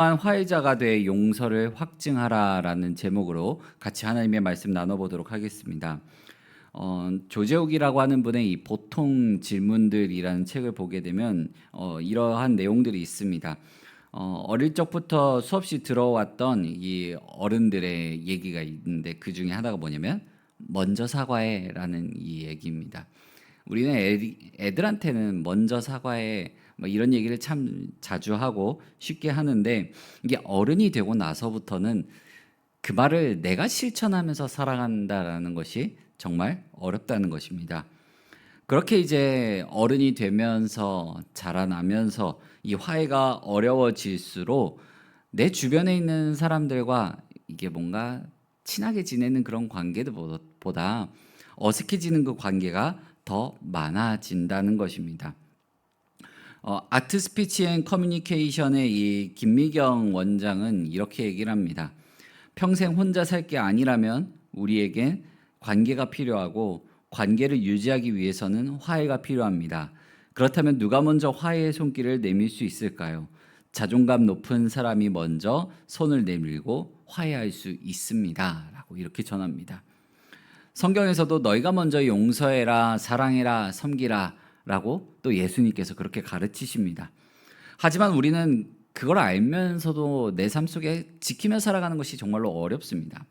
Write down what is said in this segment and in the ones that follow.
화해자가 돼 용서를 확증하라라는 제목으로 같이 하나님의 말씀 나눠보도록 하겠습니다. 조재욱이라고 하는 분의 이 보통 질문들이라는 책을 보게 되면 이러한 내용들이 있습니다. 어릴 적부터 수없이 들어왔던 이 어른들의 얘기가 있는데 그 중에 하나가 뭐냐면 먼저 사과해라는 이 얘기입니다. 우리는 애들한테는 먼저 사과해 뭐 이런 얘기를 참 자주 하고 쉽게 하는데 이게 어른이 되고 나서부터는 그 말을 내가 실천하면서 살아간다라는 것이 정말 어렵다는 것입니다. 그렇게 이제 어른이 되면서 자라나면서 이 화해가 어려워질수록 내 주변에 있는 사람들과 이게 뭔가 친하게 지내는 그런 관계보다 어색해지는 그 관계가 더 많아진다는 것입니다. 아트 스피치 앤 커뮤니케이션의 이 김미경 원장은 이렇게 얘기를 합니다. 평생 혼자 살 게 아니라면 우리에겐 관계가 필요하고 관계를 유지하기 위해서는 화해가 필요합니다. 그렇다면 누가 먼저 화해의 손길을 내밀 수 있을까요? 자존감 높은 사람이 먼저 손을 내밀고 화해할 수 있습니다. 라고 이렇게 전합니다. 성경에서도 너희가 먼저 용서해라, 사랑해라, 섬기라 라고 또 예수님께서 그렇게 가르치십니다. 하지만 우리는 그걸 알면서도 내 삶 속에 지키며 살아가는 것이 정말로 어렵습니다.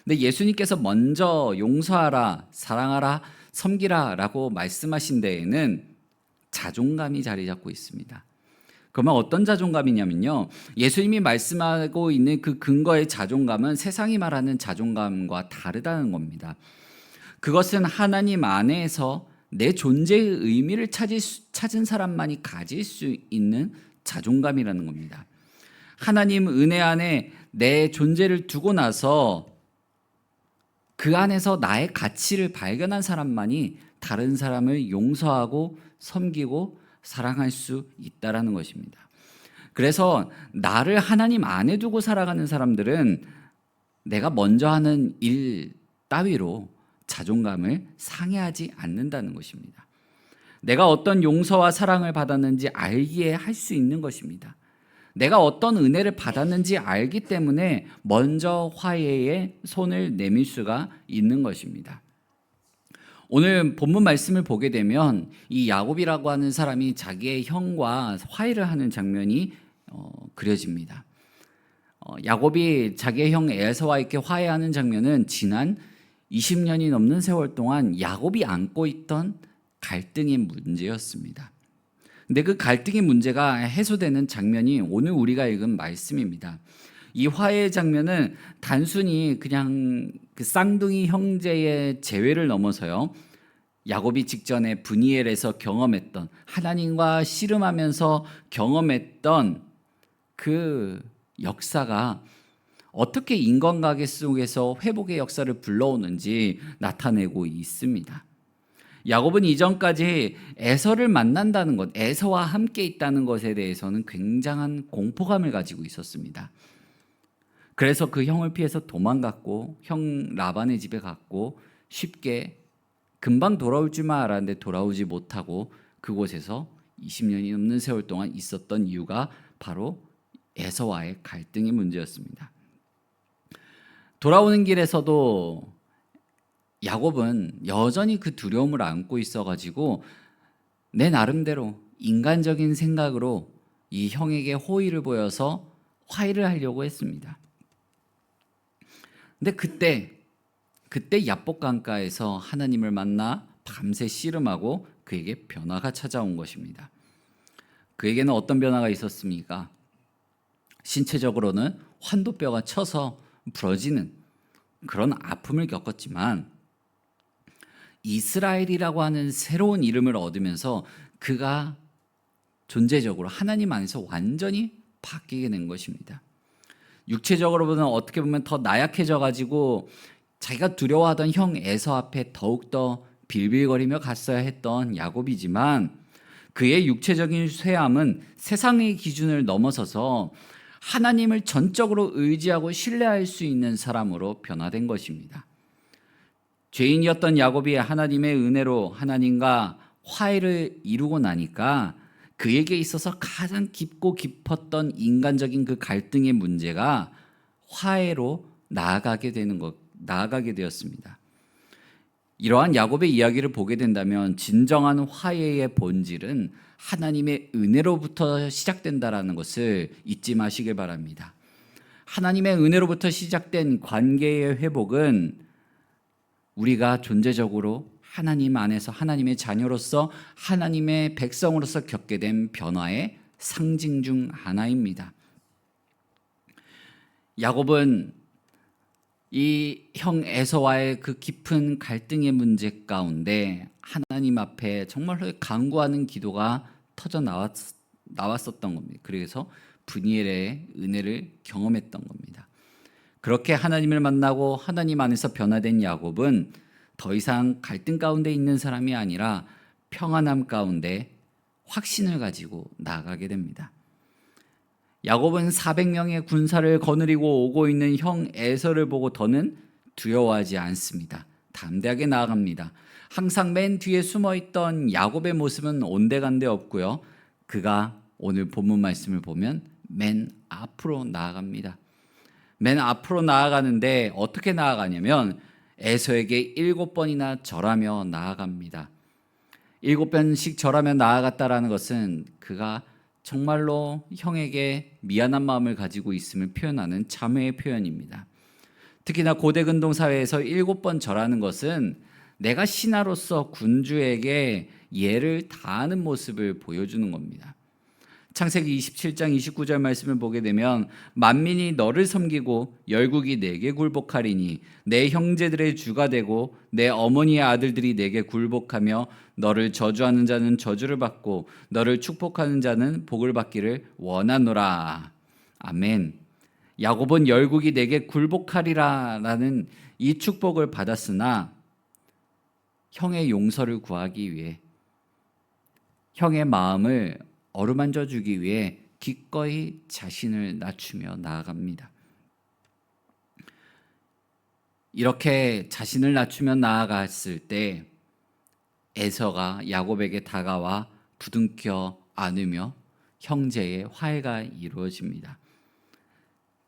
근데 예수님께서 먼저 용서하라, 사랑하라, 섬기라 라고 말씀하신 데에는 자존감이 자리 잡고 있습니다. 그러면 어떤 자존감이냐면요, 예수님이 말씀하고 있는 그 근거의 자존감은 세상이 말하는 자존감과 다르다는 겁니다. 그것은 하나님 안에서 내 존재의 의미를 찾은 사람만이 가질 수 있는 자존감이라는 겁니다. 하나님 은혜 안에 내 존재를 두고 나서 그 안에서 나의 가치를 발견한 사람만이 다른 사람을 용서하고 섬기고 사랑할 수 있다라는 것입니다. 그래서 나를 하나님 안에 두고 살아가는 사람들은 내가 먼저 하는 일 따위로 자존감을 상해하지 않는다는 것입니다. 내가 어떤 용서와 사랑을 받았는지 알기에 할 수 있는 것입니다. 내가 어떤 은혜를 받았는지 알기 때문에 먼저 화해에 손을 내밀 수가 있는 것입니다. 오늘 본문 말씀을 보게 되면 이 야곱이라고 하는 사람이 자기의 형과 화해를 하는 장면이 그려집니다. 야곱이 자기의 형 에서와 이렇게 화해하는 장면은 지난 20년이 넘는 세월 동안 야곱이 안고 있던 갈등의 문제였습니다. 근데 그 갈등의 문제가 해소되는 장면이 오늘 우리가 읽은 말씀입니다. 이 화해의 장면은 단순히 그냥 그 쌍둥이 형제의 재회를 넘어서요, 야곱이 직전에 브니엘에서 경험했던, 하나님과 씨름하면서 경험했던 그 역사가 어떻게 인간관계 속에서 회복의 역사를 불러오는지 나타내고 있습니다. 야곱은 이전까지 에서를 만난다는 것, 에서와 함께 있다는 것에 대해서는 굉장한 공포감을 가지고 있었습니다. 그래서 그 형을 피해서 도망갔고 형 라반의 집에 갔고 쉽게 금방 돌아올 줄만 알았는데 돌아오지 못하고 그곳에서 20년이 넘는 세월 동안 있었던 이유가 바로 에서와의 갈등의 문제였습니다. 돌아오는 길에서도 야곱은 여전히 그 두려움을 안고 있어가지고 내 나름대로 인간적인 생각으로 이 형에게 호의를 보여서 화해를 하려고 했습니다. 근데 그때 야복 강가에서 하나님을 만나 밤새 씨름하고 그에게 변화가 찾아온 것입니다. 그에게는 어떤 변화가 있었습니까? 신체적으로는 환도뼈가 쳐서 부러지는 그런 아픔을 겪었지만 이스라엘이라고 하는 새로운 이름을 얻으면서 그가 존재적으로 하나님 안에서 완전히 바뀌게 된 것입니다. 육체적으로는 어떻게 보면 더 나약해져 가지고 자기가 두려워하던 형 에서 앞에 더욱더 빌빌거리며 갔어야 했던 야곱이지만 그의 육체적인 쇠함은 세상의 기준을 넘어서서 하나님을 전적으로 의지하고 신뢰할 수 있는 사람으로 변화된 것입니다. 죄인이었던 야곱이 하나님의 은혜로 하나님과 화해를 이루고 나니까 그에게 있어서 가장 깊고 깊었던 인간적인 그 갈등의 문제가 화해로 나아가게 되었습니다. 이러한 야곱의 이야기를 보게 된다면 진정한 화해의 본질은 하나님의 은혜로부터 시작된다라는 것을 잊지 마시길 바랍니다. 하나님의 은혜로부터 시작된 관계의 회복은 우리가 존재적으로 하나님 안에서 하나님의 자녀로서 하나님의 백성으로서 겪게 된 변화의 상징 중 하나입니다. 야곱은 이 형 에서와의 그 깊은 갈등의 문제 가운데 하나님 앞에 정말로 간구하는 기도가 터져 나왔었던 겁니다. 그래서 브니엘의 은혜를 경험했던 겁니다. 그렇게 하나님을 만나고 하나님 안에서 변화된 야곱은 더 이상 갈등 가운데 있는 사람이 아니라 평안함 가운데 확신을 가지고 나아가게 됩니다. 야곱은 400명의 군사를 거느리고 오고 있는 형 에서를 보고 더는 두려워하지 않습니다. 담대하게 나아갑니다. 항상 맨 뒤에 숨어있던 야곱의 모습은 온데간데 없고요. 그가 오늘 본문 말씀을 보면 맨 앞으로 나아갑니다. 맨 앞으로 나아가는데 어떻게 나아가냐면 에서에게 7번이나 절하며 나아갑니다. 7번씩 절하며 나아갔다라는 것은 그가 정말로 형에게 미안한 마음을 가지고 있음을 표현하는 참회의 표현입니다. 특히나 고대 근동 사회에서 7번 절하는 것은 내가 신하로서 군주에게 예를 다하는 모습을 보여주는 겁니다. 창세기 27장 29절 말씀을 보게 되면 만민이 너를 섬기고 열국이 내게 굴복하리니 내 형제들의 주가 되고 내 어머니의 아들들이 내게 굴복하며 너를 저주하는 자는 저주를 받고 너를 축복하는 자는 복을 받기를 원하노라. 아멘. 야곱은 열국이 내게 굴복하리라 라는 이 축복을 받았으나 형의 용서를 구하기 위해 형의 마음을 어루만져 주기 위해 기꺼이 자신을 낮추며 나아갑니다. 이렇게 자신을 낮추며 나아갔을 때 에서가 야곱에게 다가와 부둥켜 안으며 형제의 화해가 이루어집니다.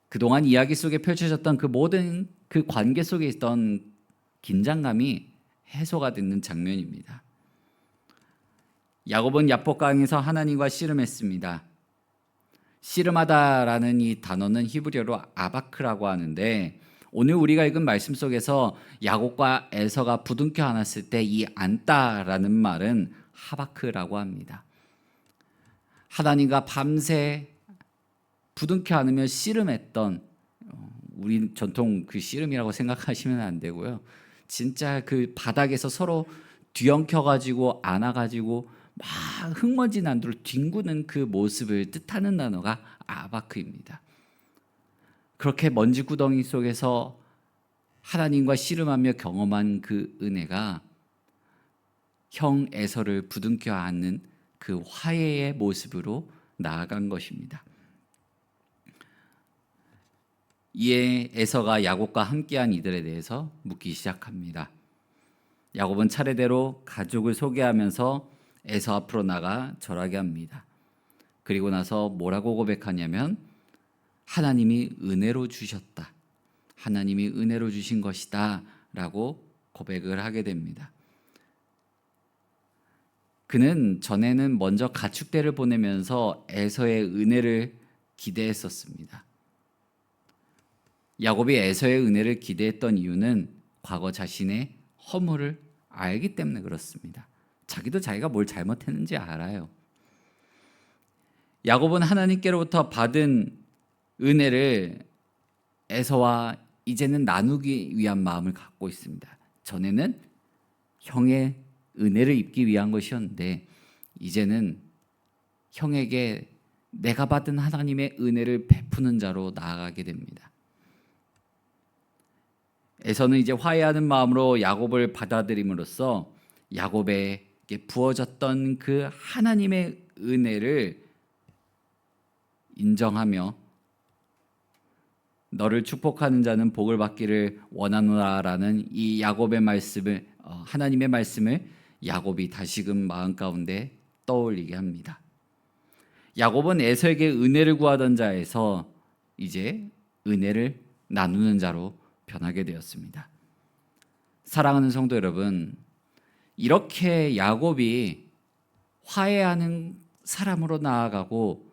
그동안 이야기 속에 펼쳐졌던 그 모든 그 관계 속에 있던 긴장감이 해소가 되는 장면입니다. 야곱은 야복강에서 하나님과 씨름했습니다. 씨름하다라는 이 단어는 히브리어로 아바크라고 하는데 오늘 우리가 읽은 말씀 속에서 야곱과 에서가 부둥켜 안았을 때 이 안다라는 말은 하바크라고 합니다. 하나님과 밤새 부둥켜 안으며 씨름했던 우리 전통 그 씨름이라고 생각하시면 안 되고요. 진짜 그 바닥에서 서로 뒤엉켜가지고 안아가지고 막 흙먼지 난도를 뒹구는 그 모습을 뜻하는 단어가 아바크입니다. 그렇게 먼지 구덩이 속에서 하나님과 씨름하며 경험한 그 은혜가 형 에서를 부둥켜 안는 그 화해의 모습으로 나아간 것입니다. 이에 에서가 야곱과 함께한 이들에 대해서 묻기 시작합니다. 야곱은 차례대로 가족을 소개하면서 에서 앞으로 나가 절하게 합니다. 그리고 나서 뭐라고 고백하냐면 하나님이 은혜로 주셨다. 하나님이 은혜로 주신 것이다 라고 고백을 하게 됩니다. 그는 전에는 먼저 가축대를 보내면서 에서의 은혜를 기대했었습니다. 야곱이 에서의 은혜를 기대했던 이유는 과거 자신의 허물을 알기 때문에 그렇습니다. 자기도 자기가 뭘 잘못했는지 알아요. 야곱은 하나님께로부터 받은 은혜를 에서와 이제는 나누기 위한 마음을 갖고 있습니다. 전에는 형의 은혜를 입기 위한 것이었는데 이제는 형에게 내가 받은 하나님의 은혜를 베푸는 자로 나아가게 됩니다. 에서는 이제 화해하는 마음으로 야곱을 받아들임으로써 야곱에게 부어졌던 그 하나님의 은혜를 인정하며 너를 축복하는 자는 복을 받기를 원하노라라는 이 야곱의 말씀을 하나님의 말씀을 야곱이 다시금 마음 가운데 떠올리게 합니다. 야곱은 에서에게 은혜를 구하던 자에서 이제 은혜를 나누는 자로 변하게 되었습니다. 사랑하는 성도 여러분, 이렇게 야곱이 화해하는 사람으로 나아가고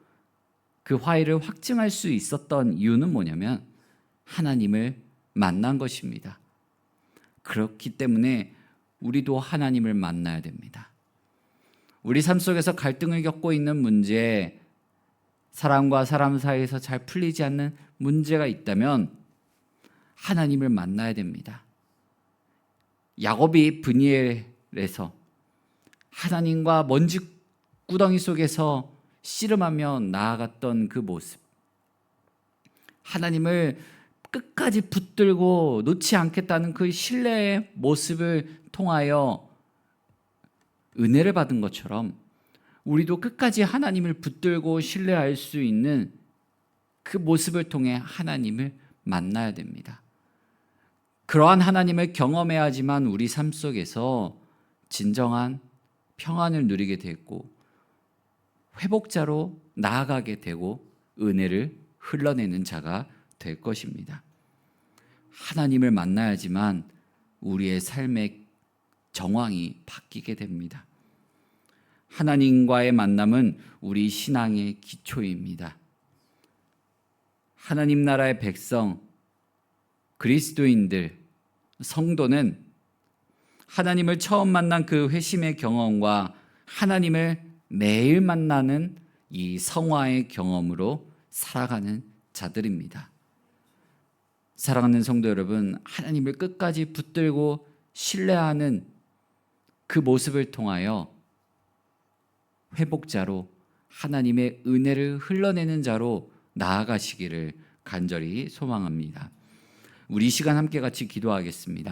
그 화해를 확증할 수 있었던 이유는 뭐냐면 하나님을 만난 것입니다. 그렇기 때문에 우리도 하나님을 만나야 됩니다. 우리 삶 속에서 갈등을 겪고 있는 문제, 사람과 사람 사이에서 잘 풀리지 않는 문제가 있다면 하나님을 만나야 됩니다. 야곱이 브니엘에서 하나님과 먼지 구덩이 속에서 씨름하며 나아갔던 그 모습, 하나님을 끝까지 붙들고 놓지 않겠다는 그 신뢰의 모습을 통하여 은혜를 받은 것처럼 우리도 끝까지 하나님을 붙들고 신뢰할 수 있는 그 모습을 통해 하나님을 만나야 됩니다. 그러한 하나님을 경험해야지만 우리 삶 속에서 진정한 평안을 누리게 되고 회복자로 나아가게 되고 은혜를 흘러내는 자가 될 것입니다. 하나님을 만나야지만 우리의 삶의 정황이 바뀌게 됩니다. 하나님과의 만남은 우리 신앙의 기초입니다. 하나님 나라의 백성, 그리스도인들, 성도는 하나님을 처음 만난 그 회심의 경험과 하나님을 매일 만나는 이 성화의 경험으로 살아가는 자들입니다. 사랑하는 성도 여러분, 하나님을 끝까지 붙들고 신뢰하는 그 모습을 통하여 회복자로 하나님의 은혜를 흘러내는 자로 나아가시기를 간절히 소망합니다. 우리 이 시간 함께 같이 기도하겠습니다.